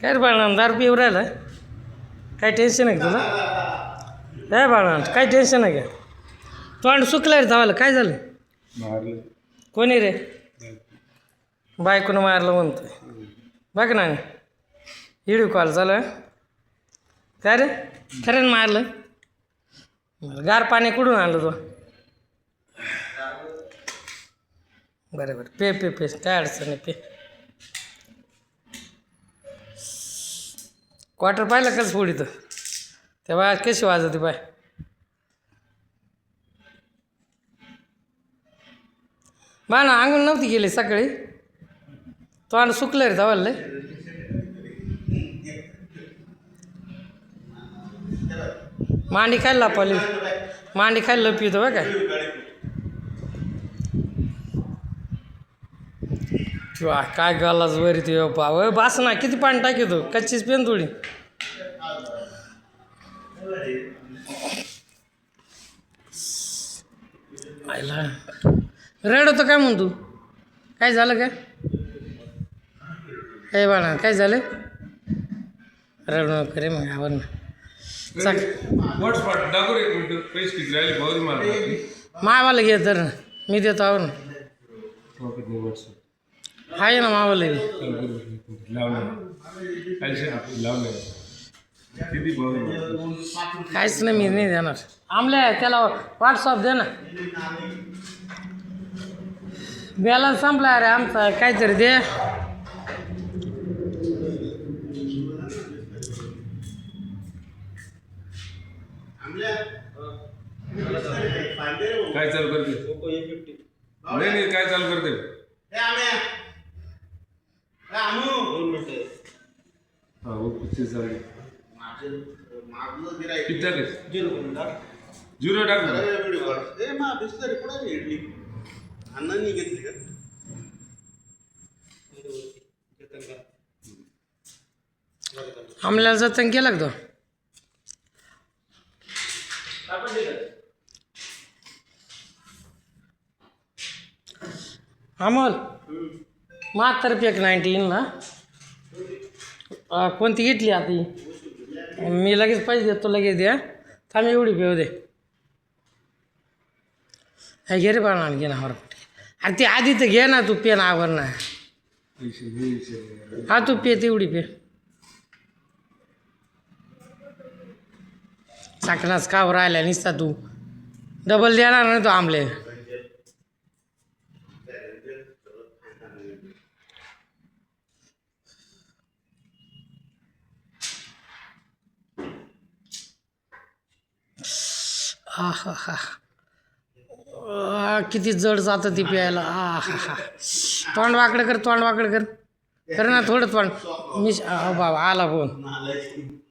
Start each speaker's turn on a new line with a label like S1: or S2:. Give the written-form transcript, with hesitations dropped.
S1: काय रे बाळा दारू पिऊ राहिला काय टेन्शन आहे का तुला काय बाळा काय टेन्शन आहे का तोंड सुकलं रे धावायला काय झालं
S2: मारलं
S1: कोणी रे बायकोनं मारलं म्हणतोय बघ ना व्हिडिओ कॉल चालू आहे काय रे खरं मारलं गार पाणी कुठून आणलं तो बरं बरं पे पे पे काय अडचण आहे पे क्वार्टर पाहिलं कसं फोडीतं तेव्हा कशी वाजवते बाय बा ना अंगण नव्हती गेली सकाळी तोंड सुकलं रे धावायला मांडी खायला लापाली मांडी खायला लपी होतं बघ काय किंवा काय गालाच वरी ते पाव बास ना किती पाणी टाकतो कच्चीच पेन थोडी आयला रड होतं काय म्हणतो काय झालं काय काय बाळा काय झालं रड नको रे मग आवर ना मावाला घे तर मी देतो आवर ना आहे ना मावाला काहीच नाही मी नाही देणार आमल्या त्याला व्हॉट्सअप दे ना बॅलन्स संपला अरे आमचा काहीतरी दे
S2: काय चालू करते नाही काय चालू करते झिरो टाक
S1: आमल्याला जतन केलं का तो अमोल मातर्फे एक 19 ना कोणती घेतली आता ही मी लगेच पैसे देतो लगेच द्या थांब एवढी पेव दे हे घे रे बाळा घे ना अरे ते आधी तर घे ना तू पे ना आवर ना हा तू पे तेवढी पे चाकणाच कावर राहिला निसता तू डबल देणार नाही तो आमले हा हा हा किती जड जातं ती प्यायला हा हा हा तोंड वाकडं कर कर ना थोडं तोंड मी बाबा आला फोन